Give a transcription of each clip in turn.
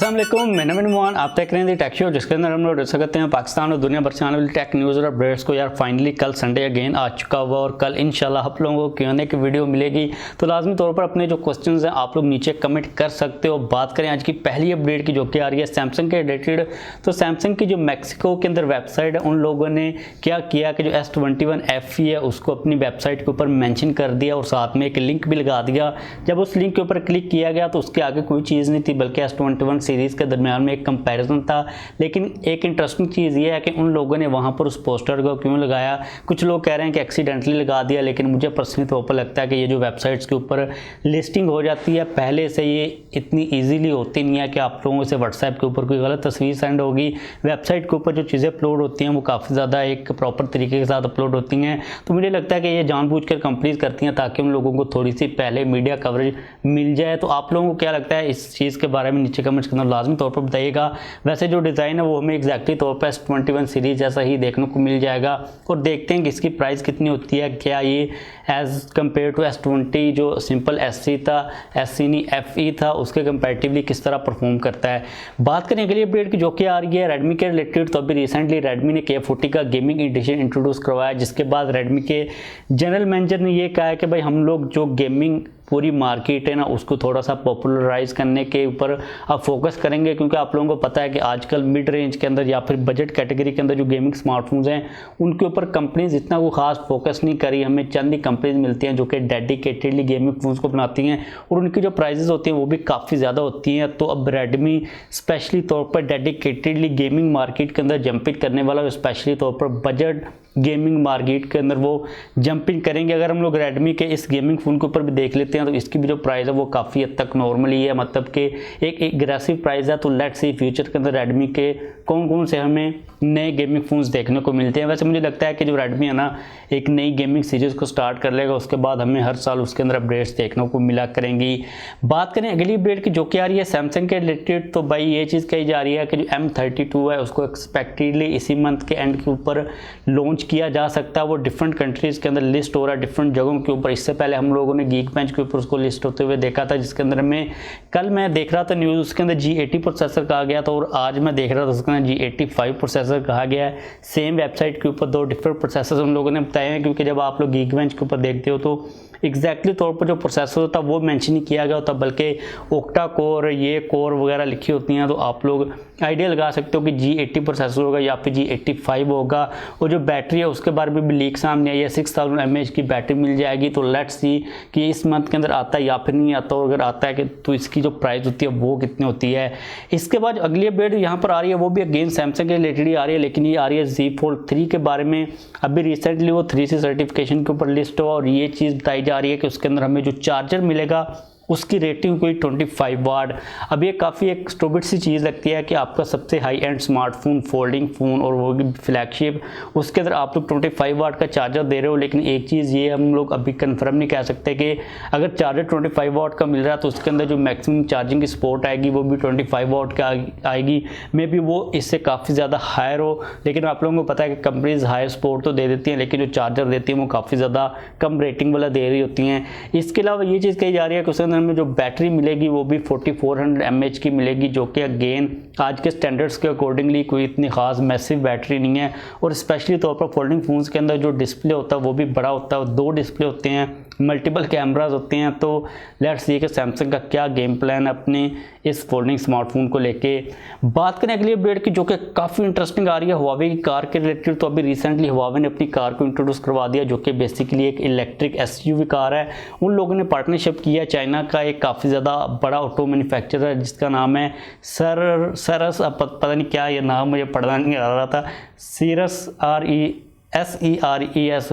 अस्सलाम वालेकुम, मैं नवीन मोहन। आप देख रहे हैं TechHoz, जिसके अंदर हम लोग डिस्कस करते हैं पाकिस्तान और दुनिया भर से आने वाली टेक न्यूज़ और अपडेट्स को। यार फाइनली कल संडे अगेन आ चुका हुआ और कल इंशाल्लाह आप लोगों को Q&A की वीडियो मिलेगी। तो लाजमी तौर पर अपने जो क्वेश्चंस हैं आप लोग नीचे कमेंट कर सकते हो। बात करें आज की पहली अपडेट की, जो कि आ रही है सैमसंग के रिलेटेड। तो सैमसंग की जो मैक्सिको के अंदर वेबसाइट है, उन लोगों ने क्या किया कि जो S21 FE है उसको अपनी वेबसाइट के ऊपर मैंशन कर दिया और साथ में एक लिंक भी लगा दिया। जब उस लिंक के ऊपर क्लिक किया गया तो उसके आगे कोई चीज़ नहीं थी, बल्कि S21 सीरीज़ के दरमियान में एक कंपैरिजन था। लेकिन एक इंटरेस्टिंग चीज़ ये है कि उन लोगों ने वहाँ पर उस पोस्टर को क्यों लगाया। कुछ लोग कह रहे हैं कि एक्सीडेंटली लगा दिया, लेकिन मुझे पर्सनली तौर पर लगता है कि ये जो वेबसाइट्स के ऊपर लिस्टिंग हो जाती है पहले से, ये इतनी ईजीली होती नहीं है कि आप लोगों से व्हाट्सएप के ऊपर कोई गलत तस्वीर सेंड होगी। वेबसाइट के ऊपर जो चीज़ें अपलोड होती हैं वो काफ़ी ज़्यादा एक प्रॉपर तरीके के साथ अपलोड होती हैं। तो मुझे लगता है कि ये जानबूझकर कंपनीज करती हैं ताकि उन लोगों को थोड़ी सी पहले मीडिया कवरेज मिल जाए। तो आप लोगों को क्या लगता है इस चीज़ के बारे में नीचे कमेंट्स के अंदर लाजमी तौर पर बताइएगा। वैसे जो डिज़ाइन है वो हमें एग्जैक्टली तौर पर S21 सीरीज जैसा ही देखने को मिल जाएगा और देखते हैं कि इसकी प्राइस कितनी होती है। क्या ये एज़ कम्पेयर टू S20 जो सिंपल SC था, SC नहीं FE था, उसके कंपैरेटिवली किस तरह परफॉर्म करता है। बात करें अगली अपडेट की, जो कि आ रही है रेडमी के रिलेटेड। तो अभी रिसेंटली रेडमी ने K40 का गेमिंग एडिशन इंट्रोड्यूस करवाया, जिसके बाद रेडमी के जनरल मैनेजर ने ये कहा है कि भाई हम लोग जो गेमिंग पूरी मार्केट है ना उसको थोड़ा सा पॉपुलराइज करने के ऊपर अब फोकस करेंगे, क्योंकि आप लोगों को पता है कि आजकल मिड रेंज के अंदर या फिर बजट कैटेगरी के अंदर जो गेमिंग स्मार्टफोन्स हैं उनके ऊपर कंपनीज इतना को खास फोकस नहीं करी। हमें चंद ही कंपनीज मिलती हैं जो कि डेडिकेटेडली गेमिंग फोन्स को बनाती हैं और उनकी जो प्राइजेस होती हैं वो भी काफ़ी ज़्यादा होती हैं। तो अब रेडमी स्पेशली तौर पर डेडिकेटेडली गेमिंग मार्केट के अंदर जंपिंग करने वाला है, स्पेशली तौर पर बजट गेमिंग मार्केट के अंदर वो जंपिंग करेंगे। अगर हम लोग रेडमी के इस गेमिंग फ़ोन के ऊपर भी देख लेते हैं तो इसकी भी जो प्राइस है वो काफ़ी हद तक नॉर्मली है, मतलब कि एक एग्रेसिव प्राइस है। तो लेट्स सी फ्यूचर के अंदर रेडमी के कौन कौन से हमें नए गेमिंग फ़ोन्स देखने को मिलते हैं। वैसे मुझे लगता है कि जो रेडमी है ना एक नई गेमिंग सीरीज़ को स्टार्ट कर लेगा, उसके बाद हमें हर साल उसके अंदर अपडेट्स देखने को मिला करेंगी। बात करें अगली अपडेट की, जो कि आ रही है सैमसंग के रिलेटेड। तो भाई ये चीज़ कही जा रही है कि जो M32 है उसको एक्सपेक्टेडली इसी मंथ के एंड के ऊपर लॉन्च किया जा सकता है। वो डिफरेंट कंट्रीज़ के अंदर लिस्ट हो रहा है, डिफरेंट जगहों के ऊपर। इससे पहले हम लोगों ने गीक बेंच के ऊपर उसको लिस्ट होते हुए देखा था, जिसके अंदर में कल मैं देख रहा था न्यूज़, उसके अंदर G80 प्रोसेसर कहा गया था और आज मैं देख रहा था उसके अंदर G85 प्रोसेसर कहा गया है। सेम वेबसाइट के ऊपर दो डिफरेंट प्रोसेसर उन लोगों ने बताए हैं, क्योंकि जब आप लोग गीक बेंच के ऊपर देखते हो तो एग्जैक्टली तौर पर जो प्रोसेसर होता है वो मेंशन नहीं किया गया होता, बल्कि ओक्टा कोर, ये कोर वगैरह लिखी होती हैं। तो आप लोग आइडिया लगा सकते हो कि G80 प्रोसेसर होगा या फिर G85 होगा। और जो बैटरी है उसके बारे में भी लीक सामने आई है, 6000 mAh की बैटरी मिल जाएगी। तो लेट्स सी कि इस मंथ के अंदर आता है या फिर नहीं आता, और अगर आता है कि तो इसकी जो प्राइस होती है वो कितनी होती है। इसके बाद अगली अपडेट यहाँ पर आ रही है वो भी अगेन सैमसंग के रिलेटेड ही आ रही है, लेकिन ये आ रही है Z Fold 3 के बारे में। अभी रिसेंटली वो 3C सर्टिफिकेशन के ऊपर लिस्ट हुआ और ये चीज़ बताई जा रही है कि उसके अंदर हमें जो चार्जर मिलेगा उसकी रेटिंग कोई 25 वाट। अब ये काफ़ी एक स्टूपिड सी चीज़ लगती है कि आपका सबसे high and smartphone, folding phone और वो भी फ्लैगशिप, उसके अंदर आप लोग 25 वाट का चार्जर दे रहे हो। लेकिन एक चीज़ ये हम लोग अभी कंफर्म नहीं कह सकते कि अगर चार्जर 25 वाट का मिल रहा है तो उसके अंदर जो मैक्सिमम चार्जिंग की सपोर्ट आएगी वो भी 25 वाट का आएगी। मे बी वो इससे काफ़ी ज़्यादा हायर हो, लेकिन आप लोगों को पता है कि कंपनीज हायर सपोर्ट तो दे देती हैं, लेकिन जो चार्जर देती हैं वो काफ़ी ज़्यादा कम रेटिंग वाला दे रही होती हैं। इसके अलावा ये चीज़ कही जा रही है कि उसके अंदर में जो बैटरी मिलेगी वो भी 4400 mAh की मिलेगी, जो कि अगेन आज के स्टैंडर्ड्स के अकॉर्डिंगली कोई इतनी खास मैसिव बैटरी नहीं है। और स्पेशली तौर पर फोल्डिंग फ़ोन्स के अंदर जो डिस्प्ले होता है वो भी बड़ा होता है, 2 डिस्प्ले होते हैं, मल्टीपल कैमराज होते हैं। तो लेट्स सी कि सैमसंग का क्या गेम प्लान है अपने इस फोल्डिंग स्मार्टफोन को लेके। बात करें अगली अपडेट की, जो कि काफ़ी इंटरेस्टिंग आ रही है Huawei की कार के रिलेटेड। तो अभी रिसेंटली Huawei ने अपनी कार को इंट्रोड्यूस करवा दिया, जो कि बेसिकली एक इलेक्ट्रिक SUV कार है। उन लोगों ने पार्टनरशिप किया चाइना का एक काफ़ी ज़्यादा बड़ा ऑटो मैन्युफैक्चरर है जिसका नाम है सरस, पता नहीं क्या ये नाम मुझे पढ़ना नहीं आ रहा था, SERES,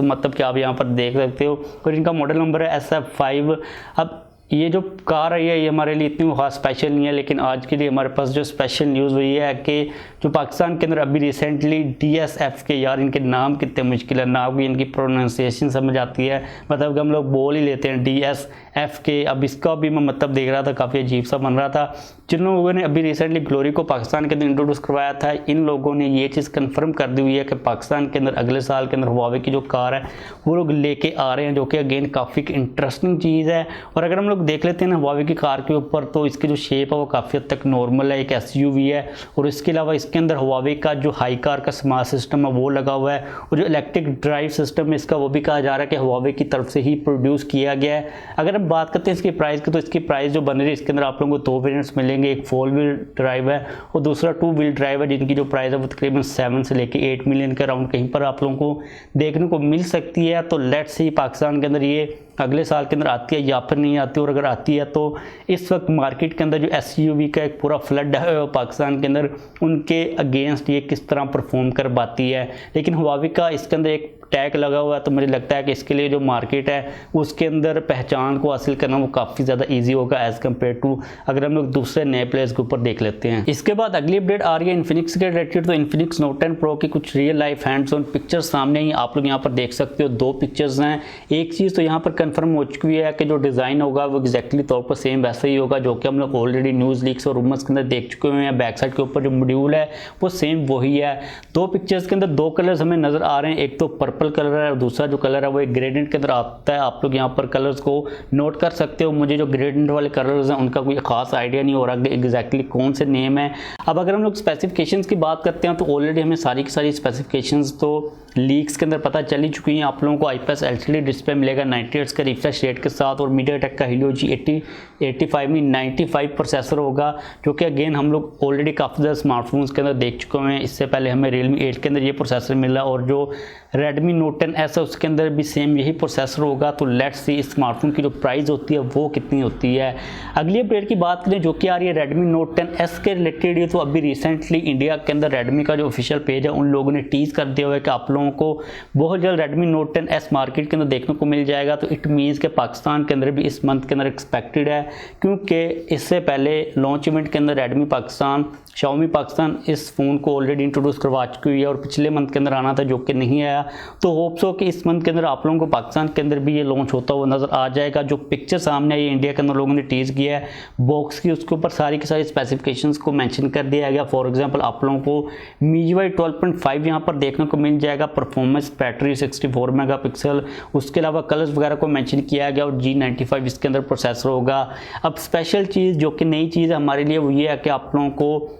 मतलब कि आप यहाँ पर देख सकते हो। और इनका मॉडल नंबर है SF5। अब ये जो कार है ये हमारे लिए इतनी खास स्पेशल नहीं है, लेकिन आज के लिए हमारे पास जो स्पेशल न्यूज़ हुई है कि जो पाकिस्तान के अंदर अभी रिसेंटली DSF के, यार इनके नाम कितने मुश्किल है, नाम की इनकी प्रोनाउंसिएशन समझ आती है, मतलब कि हम लोग बोल ही लेते हैं DSF के। अब इसका भी मैं मतलब देख रहा था, काफ़ी अजीब सा बन रहा था। जिन लोगों ने अभी रिसेंटली ग्लोरी को पाकिस्तान के अंदर इंट्रोड्यूस करवाया था, इन लोगों ने ये चीज़ कन्फर्म कर दी हुई है कि पाकिस्तान के अंदर अगले साल के अंदर Huawei की जो कार है वो लोग लेके आ रहे हैं, जो कि अगेन काफ़ी इंटरेस्टिंग चीज़ है। और अगर हम लोग लोग देख लेते हैं ना Huawei की कार के ऊपर, तो इसकी जो शेप है वो काफ़ी हद तक नॉर्मल है, एक SUV है। और इसके अलावा इसके अंदर Huawei का जो हाई कार का स्मार्ट सिस्टम है वो लगा हुआ है, और जो इलेक्ट्रिक ड्राइव सिस्टम है इसका वो भी कहा जा रहा है कि Huawei की तरफ से ही प्रोड्यूस किया गया है। अगर हम बात करते हैं इसकी प्राइस की, तो इसकी प्राइस जो बन रही है इसके अंदर आप लोगों को 2 वेरिएंट्स मिलेंगे, एक 4 व्हील ड्राइव है और दूसरा 2 व्हील ड्राइव है, जिनकी जो प्राइस है वो तकरीबन 7 से लेके 8 मिलियन के अराउंड कहीं पर आप लोगों को देखने को मिल सकती है। तो लेट्स सी पाकिस्तान के अंदर ये अगले साल के अंदर आती है या फिर नहीं आती, और अगर आती है तो इस वक्त मार्केट के अंदर जो SUV का एक पूरा फ्लड है पाकिस्तान के अंदर, उनके अगेंस्ट ये किस तरह परफॉर्म कर पाती है। लेकिन Huawei का इसके अंदर एक टैग लगा हुआ है, तो मुझे लगता है कि इसके लिए जो मार्केट है उसके अंदर पहचान को हासिल करना वो काफ़ी ज़्यादा ईजी होगा एज़ कम्पेयर टू अगर हम लोग दूसरे नए प्लेयर्स के ऊपर देख लेते हैं। इसके बाद अगली अपडेट आ रही है Infinix के रिलेटेड। तो Infinix Note 10 Pro की कुछ real life hands on pictures सामने ही आप लोग यहाँ पर देख सकते हो। 2 पिक्चर्स हैं। एक चीज़ तो यहाँ पर कन्फर्म हो चुकी है कि जो डिज़ाइन होगा वो एग्जैक्टली तौर पर सेम वैसा ही होगा जो कि हम लोग ऑलरेडी न्यूज़ लीक्स और रूमर्स के अंदर देख चुके हुए हैं। बैक साइड के ऊपर जो मॉड्यूल है वो सेम वही है। 2 पिक्चर्स के अंदर 2 कलर्स हमें नज़र आ रहे हैं, एक तो पर्पल कलर है और दूसरा जो कलर है वो एक ग्रेडियंट के अंदर आता है। आप लोग यहाँ पर कलर्स को नोट कर सकते हो। मुझे जो ग्रेडियंट वाले कलर्स हैं उनका कोई खास आइडिया नहीं हो रहा कि एग्जैक्टली कौन से नेम है। अब अगर हम लोग स्पेसिफिकेशंस की बात करते हैं तो ऑलरेडी हमें सारी की सारी स्पेसिफिकेशंस तो लीक्स के अंदर पता चल ही चुकी हैं। आप लोगों को IPS LCD डिस्प्ले मिलेगा 90 हर्ट्ज का रिफ्रेश रेट के साथ, और MediaTek का Helio G85 में 95 प्रोसेसर होगा, जो कि अगेन हम लोग ऑलरेडी काफ़ी ज़्यादा स्मार्टफोन्स के अंदर देख चुके हैं। इससे पहले हमें Realme 8 के अंदर ये प्रोसेसर मिला, और जो Redmi Note 10S है उसके अंदर भी सेम यही प्रोसेसर होगा। तो लेट्स सी इस स्मार्टफोन की जो प्राइस होती है वो कितनी होती है। अगली अपडेट की बात करें जो कि आ रही है Redmi Note 10S के रिलेटेड। ये तो अभी रिसेंटली इंडिया के अंदर Redmi का जो ऑफिशियल पेज है उन लोगों ने टीज कर दिया हुआ है कि आप लोगों को बहुत जल्द Redmi Note 10S मार्केट के अंदर देखने को मिल जाएगा। तो इट मीन्स के पाकिस्तान के अंदर भी इस मंथ के अंदर एक्सपेक्टेड है, क्योंकि इससे पहले लॉन्च इवेंट के अंदर Redmi पाकिस्तान, Xiaomi पाकिस्तान इस फ़ोन को ऑलरेडी इंट्रोड्यूस करवा चुकी हुई है, और पिछले मंथ के अंदर आना था जो कि नहीं आया। तो होप्स हो कि इस मंथ के अंदर आप लोगों को पाकिस्तान के अंदर भी ये लॉन्च होता हुआ नज़र आ जाएगा। जो पिक्चर सामने आई इंडिया के अंदर लोगों ने टीज किया है बॉक्स की, उसके ऊपर सारी की सारी स्पेसिफिकेशंस को मेंशन कर दिया गया। फॉर एग्जांपल आप लोगों को MIUI 12.5 यहाँ पर देखने को मिल जाएगा, परफॉर्मेंस बैटरी 64 मेगापिक्सल, उसके अलावा कलर्स वगैरह को मेंशन किया गया, और G95 इसके अंदर प्रोसेसर होगा। अब स्पेशल चीज़ जो कि नई चीज़ है हमारे लिए वो ये है कि आप लोगों को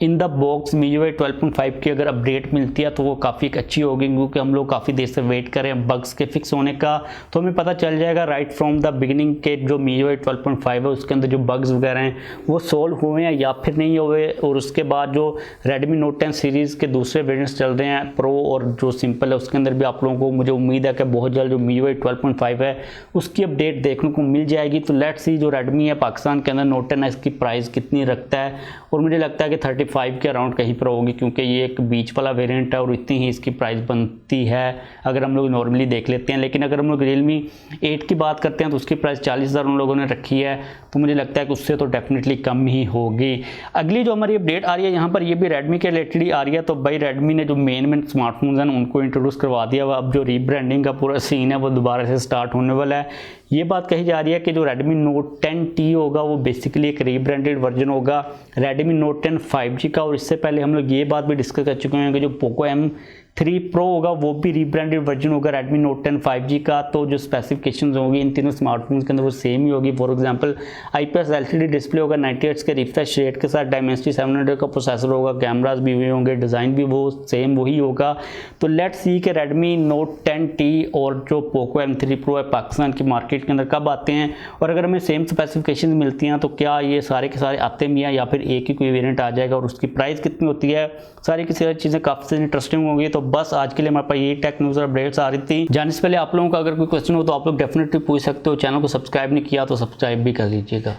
इन द बॉक्स MIUI 12.5 की अगर अपडेट मिलती है तो वो काफ़ी अच्छी होगी, क्योंकि हम लोग काफ़ी देर से वेट कर रहे हैं बग्स के फिक्स होने का। तो हमें पता चल जाएगा राइट फ्रॉम द बिगिनिंग के जो MIUI 12.5 है उसके अंदर जो बग्स वगैरह हैं वो सॉल्व हुए हैं या फिर नहीं हुए। और उसके बाद जो Redmi Note 10 सीरीज़ के दूसरे वेरिएंट्स चल रहे हैं प्रो और जो सिंपल है उसके अंदर भी आप लोगों को मुझे उम्मीद है कि बहुत जल्द जो MIUI 12.5 है उसकी अपडेट देखने को मिल जाएगी। तो लेट्स सी जो Redmi है पाकिस्तान के अंदर Note 10 है इसकी प्राइस कितनी रखता है, और मुझे लगता है कि 35 के अराउंड कहीं पर होगी, क्योंकि ये एक बीच वाला वेरिएंट है और इतनी ही इसकी प्राइस बनती है अगर हम लोग नॉर्मली देख लेते हैं। लेकिन अगर हम लोग Realme 8 की बात करते हैं तो उसकी प्राइस 40,000 उन लोगों ने रखी है, तो मुझे लगता है कि उससे तो डेफिनेटली कम ही होगी। अगली जो हमारी अपडेट आ रही है यहाँ पर ये भी Redmi के रिलेटेड ही आ रही है। तो भाई Redmi ने जो मेन स्मार्टफोन्स हैं उनको इंट्रोड्यूस करवा दिया हुआ, अब जो रीब्रांडिंग का पूरा सीन है वो दोबारा से स्टार्ट होने वाला है। ये बात कही जा रही है कि जो Redmi Note 10T होगा वो बेसिकली एक रीब्रांडेड वर्जन होगा Redmi Note 10 5G का। और इससे पहले हम लोग ये बात भी डिस्कस कर चुके हैं कि जो Poco M3 Pro होगा वो भी रीब्रांडेड वर्जन होगा Redmi Note 10 5G का। तो जो स्पेसिफिकेशंस होगी इन तीनों स्मार्टफोन्स के अंदर वो सेम ही होगी। For example IPS LCD display होगा 90 हर्ट्ज के रिफ्रेश रेट के साथ, Dimensity 700 का प्रोसेसर होगा, कैमरास भी हुए होंगे, डिज़ाइन भी वो सेम वही होगा। तो लेट्स सी कि Redmi Note 10T और जो Poco M3 Pro है पाकिस्तान की मार्केट के अंदर कब आते हैं, और अगर हमें सेम स्पेसिफिकेशन मिलती हैं तो क्या ये सारे के सारे आते भी हैं या फिर एक ही कोई वेरिएंट आ जाएगा, और उसकी प्राइस कितनी होती है, सारी की सारी चीज़ें काफ़ी इंटरेस्टिंग होंगी। तो बस आज के लिए हमारे पास ये टेक न्यूज़ अपडेट्स आ रही थी। जाने से पहले आप लोगों का अगर कोई क्वेश्चन हो तो आप लोग डेफिनेटली पूछ सकते हो। चैनल को सब्सक्राइब नहीं किया तो सब्सक्राइब भी कर लीजिएगा।